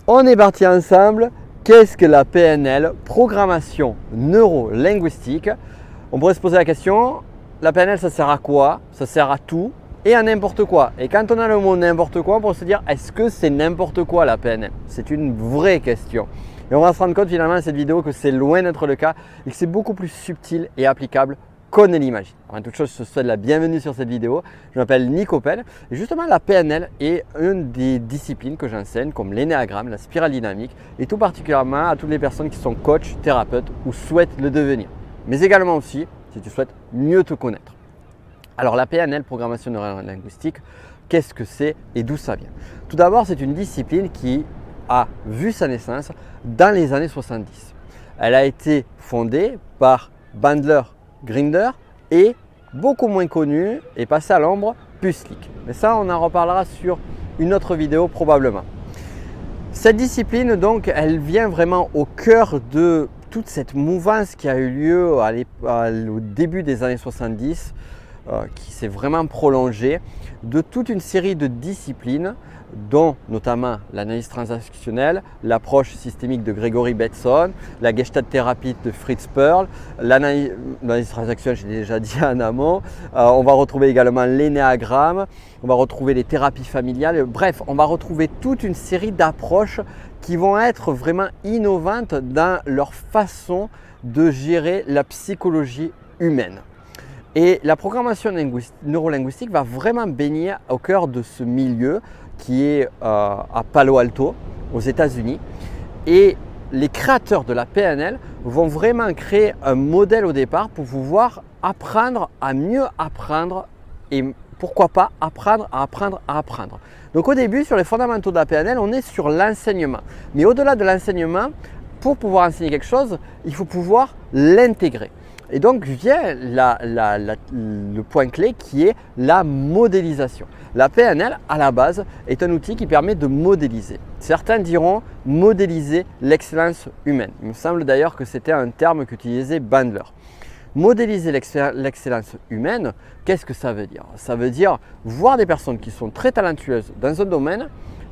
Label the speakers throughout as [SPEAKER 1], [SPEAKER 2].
[SPEAKER 1] On est parti ensemble. Qu'est-ce que la PNL, programmation neuro-linguistique? On pourrait se poser la question, la PNL ça sert à quoi? Ça sert à tout et à n'importe quoi. Et quand on a le mot n'importe quoi, on peut se dire, est-ce que c'est n'importe quoi la PNL? C'est une vraie question. Et on va se rendre compte finalement dans cette vidéo que c'est loin d'être le cas et que c'est beaucoup plus subtil et applicable qu'on ne l'imagine. Avant toute chose, je te souhaite la bienvenue sur cette vidéo. Je m'appelle Nico Pell et justement la PNL est une des disciplines que j'enseigne comme l'énéagramme, la spirale dynamique et tout particulièrement à toutes les personnes qui sont coachs, thérapeutes ou souhaitent le devenir. Mais également aussi si tu souhaites mieux te connaître. Alors la PNL, programmation neuro-linguistique, qu'est-ce que c'est et d'où ça vient? Tout d'abord, c'est une discipline qui a vu sa naissance dans les années 70. Elle a été fondée par Bandler, Grinder et beaucoup moins connu et passé à l'ombre, Puslik. Mais ça, on en reparlera sur une autre vidéo probablement. Cette discipline, donc, elle vient vraiment au cœur de toute cette mouvance qui a eu lieu au début des années 70, qui s'est vraiment prolongée, de toute une série de disciplines dont notamment l'analyse transactionnelle, l'approche systémique de Gregory Bateson, la gestalt thérapie de Fritz Perls, l'analyse transactionnelle, j'ai déjà dit en amont. On va retrouver également l'énéagramme, on va retrouver les thérapies familiales. Bref, on va retrouver toute une série d'approches qui vont être vraiment innovantes dans leur façon de gérer la psychologie humaine. Et la programmation neurolinguistique va vraiment baigner au cœur de ce milieu qui est à Palo Alto, aux États-Unis. Et les créateurs de la PNL vont vraiment créer un modèle au départ pour pouvoir apprendre à mieux apprendre et pourquoi pas apprendre à apprendre à apprendre. Donc au début, sur les fondamentaux de la PNL, on est sur l'enseignement. Mais au-delà de l'enseignement, pour pouvoir enseigner quelque chose, il faut pouvoir l'intégrer. Et donc vient le point clé qui est la modélisation. La PNL à la base est un outil qui permet de modéliser. Certains diront modéliser l'excellence humaine. Il me semble d'ailleurs que c'était un terme qu'utilisait Bandler. Modéliser l'excellence humaine, qu'est-ce que ça veut dire? Ça veut dire voir des personnes qui sont très talentueuses dans un domaine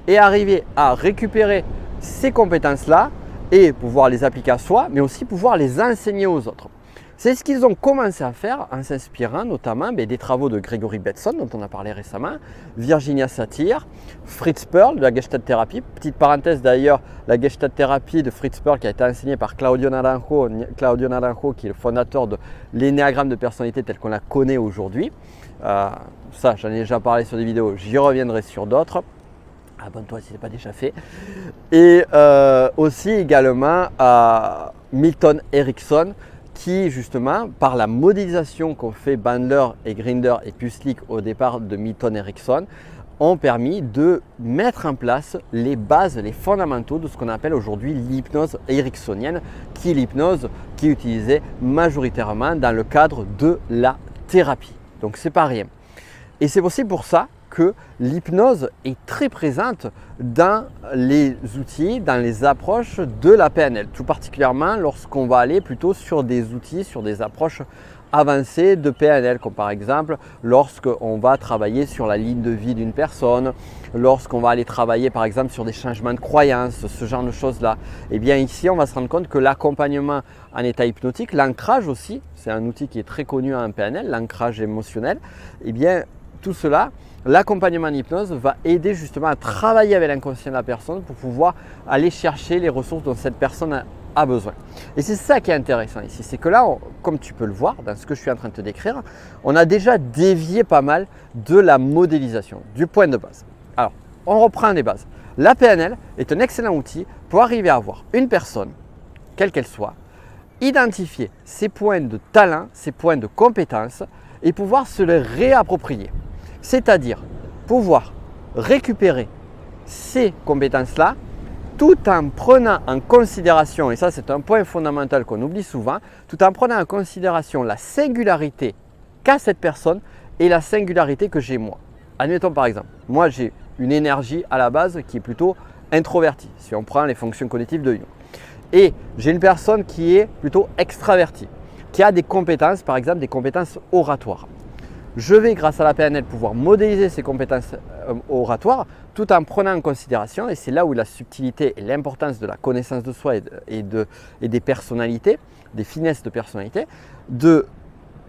[SPEAKER 1] et arriver à récupérer ces compétences-là et pouvoir les appliquer à soi, mais aussi pouvoir les enseigner aux autres. C'est ce qu'ils ont commencé à faire en s'inspirant notamment des travaux de Gregory Bateson dont on a parlé récemment, Virginia Satir, Fritz Perls de la gestalt thérapie. Petite parenthèse d'ailleurs, la gestalt thérapie de Fritz Perls qui a été enseignée par Claudio Naranjo qui est le fondateur de l'énéagramme de personnalité tel qu'on la connaît aujourd'hui. Ça, j'en ai déjà parlé sur des vidéos, j'y reviendrai sur d'autres. Abonne-toi si ce n'est pas déjà fait. Et aussi également à Milton Erickson qui justement, par la modélisation qu'ont fait Bandler et Grinder et Puslik au départ de Milton Erickson, ont permis de mettre en place les bases, les fondamentaux de ce qu'on appelle aujourd'hui l'hypnose ericksonienne, qui est l'hypnose qui est utilisée majoritairement dans le cadre de la thérapie. Donc c'est pas rien. Et c'est aussi pour ça que l'hypnose est très présente dans les outils, dans les approches de la PNL, tout particulièrement lorsqu'on va aller plutôt sur des outils, sur des approches avancées de PNL, comme par exemple lorsqu'on va travailler sur la ligne de vie d'une personne, lorsqu'on va aller travailler par exemple sur des changements de croyances, ce genre de choses-là. Et bien ici, on va se rendre compte que l'accompagnement en état hypnotique, l'ancrage aussi, c'est un outil qui est très connu en PNL, l'ancrage émotionnel, et bien tout cela, l'accompagnement en hypnose va aider justement à travailler avec l'inconscient de la personne pour pouvoir aller chercher les ressources dont cette personne a besoin. Et c'est ça qui est intéressant ici, c'est que là, comme tu peux le voir dans ce que je suis en train de te décrire, on a déjà dévié pas mal de la modélisation, du point de base. Alors, on reprend les bases. La PNL est un excellent outil pour arriver à voir une personne, quelle qu'elle soit, identifier ses points de talent, ses points de compétence et pouvoir se les réapproprier. C'est-à-dire pouvoir récupérer ces compétences-là tout en prenant en considération, et ça c'est un point fondamental qu'on oublie souvent, tout en prenant en considération la singularité qu'a cette personne et la singularité que j'ai moi. Admettons par exemple, moi j'ai une énergie à la base qui est plutôt introvertie, si on prend les fonctions cognitives de Jung. Et j'ai une personne qui est plutôt extravertie, qui a des compétences, par exemple des compétences oratoires. je vais grâce à la PNL pouvoir modéliser ces compétences oratoires tout en prenant en considération, et c'est là où la subtilité et l'importance de la connaissance de soi et des personnalités, des finesses de personnalité, de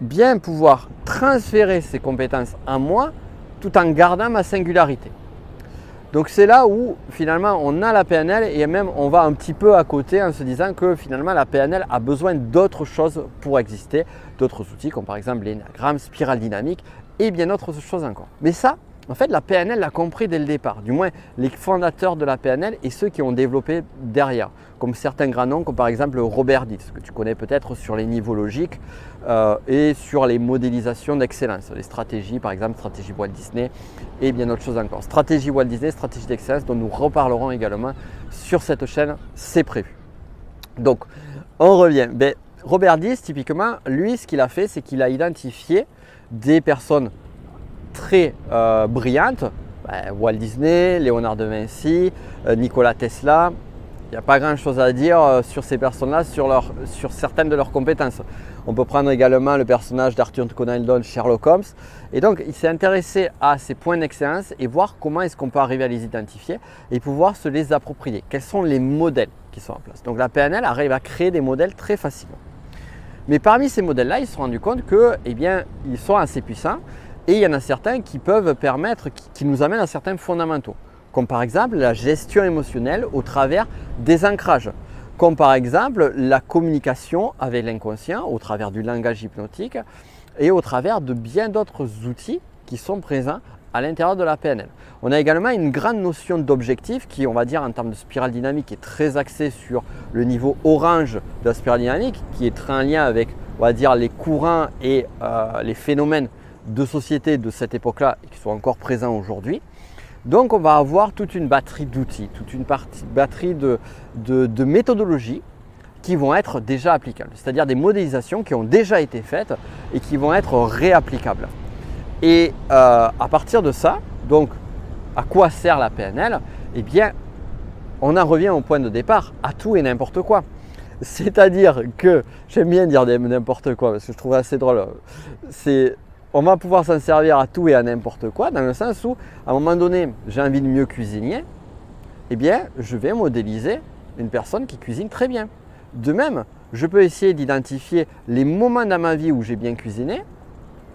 [SPEAKER 1] bien pouvoir transférer ces compétences en moi tout en gardant ma singularité. Donc c'est là où finalement on a la PNL et même on va un petit peu à côté en se disant que finalement la PNL a besoin d'autres choses pour exister, d'autres outils comme par exemple l'énéagramme, spirale dynamique et bien d'autres choses encore. Mais ça, en fait, la PNL l'a compris dès le départ, du moins les fondateurs de la PNL et ceux qui ont développé derrière, comme certains grands noms, comme par exemple Robert Dilts, que tu connais peut-être sur les niveaux logiques et sur les modélisations d'excellence, les stratégies, par exemple stratégie Walt Disney et bien d'autres choses encore. Stratégie Walt Disney, stratégie d'excellence dont nous reparlerons également sur cette chaîne, c'est prévu. Donc, on revient. Robert Dilts, typiquement, lui, ce qu'il a fait, c'est qu'il a identifié des personnes très brillantes, Walt Disney, Léonard de Vinci, Nikola Tesla. Il n'y a pas grand chose à dire sur ces personnes-là, sur certaines de leurs compétences. On peut prendre également le personnage d'Arthur Conan Doyle, Sherlock Holmes. Et donc, il s'est intéressé à ces points d'excellence et voir comment est-ce qu'on peut arriver à les identifier et pouvoir se les approprier. Quels sont les modèles qui sont en place. Donc, la PNL arrive à créer des modèles très facilement. Mais parmi ces modèles-là, ils se sont rendus compte que, ils sont assez puissants et il y en a certains qui peuvent permettre, qui nous amènent à certains fondamentaux. Comme par exemple la gestion émotionnelle au travers des ancrages, comme par exemple la communication avec l'inconscient au travers du langage hypnotique et au travers de bien d'autres outils qui sont présents à l'intérieur de la PNL. On a également une grande notion d'objectif qui, on va dire en termes de spirale dynamique, est très axée sur le niveau orange de la spirale dynamique, qui est très en lien avec, on va dire, les courants et les phénomènes de société de cette époque-là et qui sont encore présents aujourd'hui. Donc on va avoir toute une batterie d'outils, toute une batterie de méthodologies qui vont être déjà applicables, c'est-à-dire des modélisations qui ont déjà été faites et qui vont être réapplicables. Et à partir de ça, donc à quoi sert la PNL? Eh bien, on en revient au point de départ, à tout et n'importe quoi. C'est-à-dire que, j'aime bien dire n'importe quoi parce que je trouve assez drôle, on va pouvoir s'en servir à tout et à n'importe quoi, dans le sens où, à un moment donné, j'ai envie de mieux cuisiner, eh bien, je vais modéliser une personne qui cuisine très bien. De même, je peux essayer d'identifier les moments dans ma vie où j'ai bien cuisiné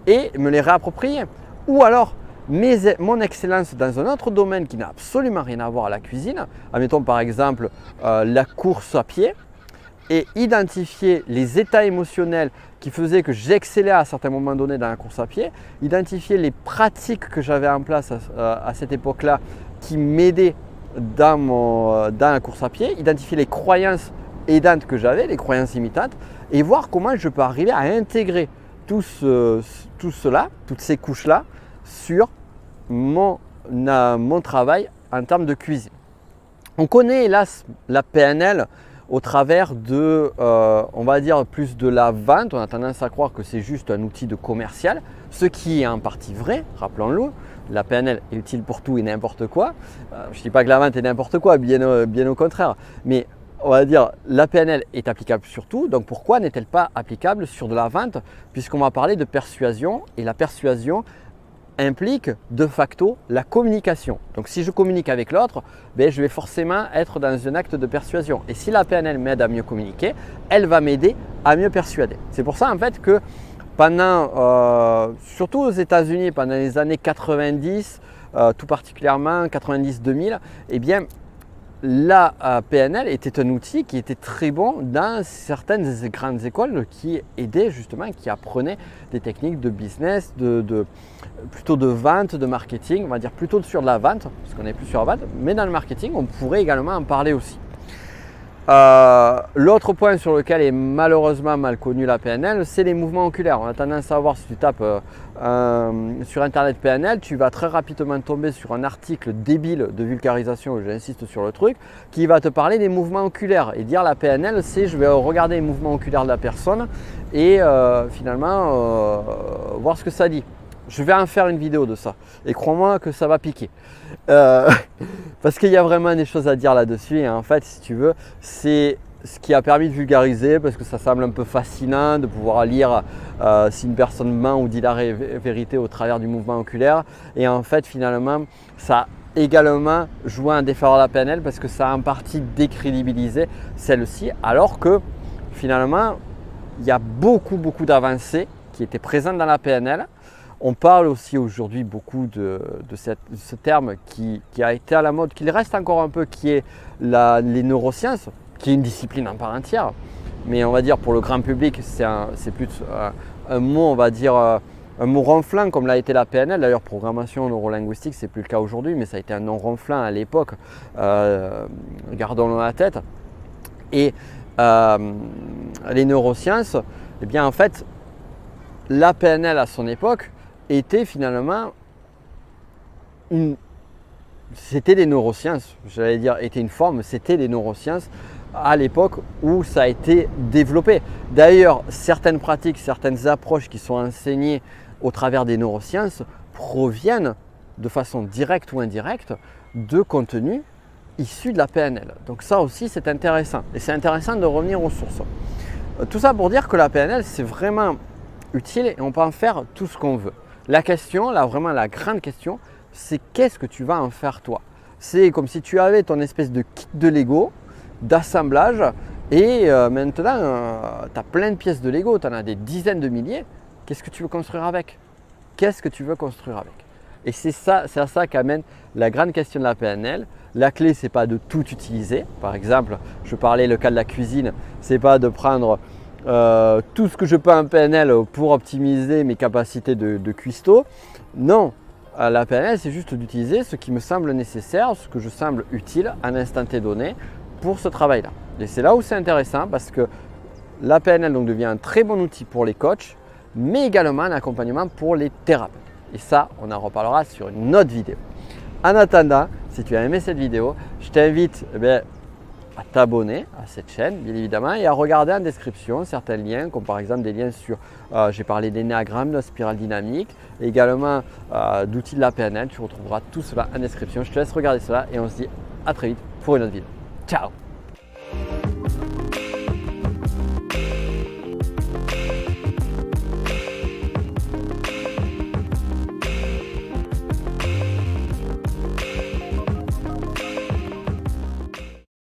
[SPEAKER 1] et me les réapproprier. Ou alors, mon excellence dans un autre domaine qui n'a absolument rien à voir à la cuisine, admettons par exemple la course à pied, et identifier les états émotionnels qui faisaient que j'excellais à certains moments donnés dans la course à pied, identifier les pratiques que j'avais en place à cette époque-là qui m'aidaient dans la course à pied, identifier les croyances aidantes que j'avais, les croyances imitantes, et voir comment je peux arriver à intégrer tout cela, toutes ces couches-là, sur mon travail en termes de cuisine. On connaît hélas la PNL au travers de, on va dire, plus de la vente. On a tendance à croire que c'est juste un outil de commercial, ce qui est en partie vrai, rappelons-le. La PNL est utile pour tout et n'importe quoi. Je ne dis pas que la vente est n'importe quoi, bien au contraire. Mais on va dire, la PNL est applicable sur tout. Donc pourquoi n'est-elle pas applicable sur de la vente? Puisqu'on va parler de persuasion, et la persuasion implique de facto la communication. Donc si je communique avec l'autre, je vais forcément être dans un acte de persuasion. Et si la PNL m'aide à mieux communiquer, elle va m'aider à mieux persuader. C'est pour ça en fait que pendant, surtout aux États-Unis, pendant les années 90, tout particulièrement 90-2000, eh bien la PNL était un outil qui était très bon dans certaines grandes écoles qui aidaient justement, qui apprenaient des techniques de business, plutôt de vente, de marketing, on va dire plutôt sur de la vente, parce qu'on n'est plus sur la vente, mais dans le marketing, on pourrait également en parler aussi. L'autre point sur lequel est malheureusement mal connu la PNL, c'est les mouvements oculaires. On a tendance à voir, si tu tapes sur internet PNL, tu vas très rapidement tomber sur un article débile de vulgarisation, j'insiste sur le truc, qui va te parler des mouvements oculaires et dire la PNL, c'est je vais regarder les mouvements oculaires de la personne et finalement voir ce que ça dit. Je vais en faire une vidéo de ça et crois-moi que ça va piquer. Parce qu'il y a vraiment des choses à dire là-dessus et en fait, si tu veux, c'est ce qui a permis de vulgariser, parce que ça semble un peu fascinant de pouvoir lire si une personne ment ou dit la vérité au travers du mouvement oculaire. Et en fait, finalement, ça a également joué un défaveur à la PNL parce que ça a en partie décrédibilisé celle-ci, alors que finalement, il y a beaucoup d'avancées qui étaient présentes dans la PNL. On parle aussi aujourd'hui beaucoup de ce terme qui a été à la mode, qu'il reste encore un peu, qui est les neurosciences, qui est une discipline en part entière. Mais on va dire pour le grand public, c'est plus un mot, on va dire, un mot ronflant comme l'a été la PNL. D'ailleurs, programmation neurolinguistique, c'est plus le cas aujourd'hui, mais ça a été un nom ronflant à l'époque. Gardons-le à la tête. Et les neurosciences, eh bien en fait, la PNL à son époque était finalement c'était des neurosciences, j'allais dire était une forme, c'était des neurosciences à l'époque où ça a été développé. D'ailleurs, certaines pratiques, certaines approches qui sont enseignées au travers des neurosciences proviennent de façon directe ou indirecte de contenus issus de la PNL. Donc ça aussi c'est intéressant et c'est intéressant de revenir aux sources. Tout ça pour dire que la PNL c'est vraiment utile et on peut en faire tout ce qu'on veut. La question, là vraiment la grande question, c'est qu'est-ce que tu vas en faire toi? C'est comme si tu avais ton espèce de kit de Lego, d'assemblage et maintenant tu as plein de pièces de Lego, tu en as des dizaines de milliers. Qu'est-ce que tu veux construire avec? Qu'est-ce que tu veux construire avec? Et c'est à ça qu'amène la grande question de la PNL. La clé, c'est pas de tout utiliser. Par exemple, je parlais le cas de la cuisine, c'est pas de prendre tout ce que je peux en PNL pour optimiser mes capacités de cuistot. Non, la PNL, c'est juste d'utiliser ce qui me semble nécessaire, ce que je semble utile à un instant T donné pour ce travail-là. Et c'est là où c'est intéressant parce que la PNL donc, devient un très bon outil pour les coachs, mais également un accompagnement pour les thérapeutes. Et ça, on en reparlera sur une autre vidéo. En attendant, si tu as aimé cette vidéo, je t'invite à t'abonner à cette chaîne, bien évidemment, et à regarder en description certains liens, comme par exemple des liens sur, j'ai parlé d'énéagramme, de la spirale dynamique, et également d'outils de la PNL. Tu retrouveras tout cela en description. Je te laisse regarder cela et on se dit à très vite pour une autre vidéo. Ciao!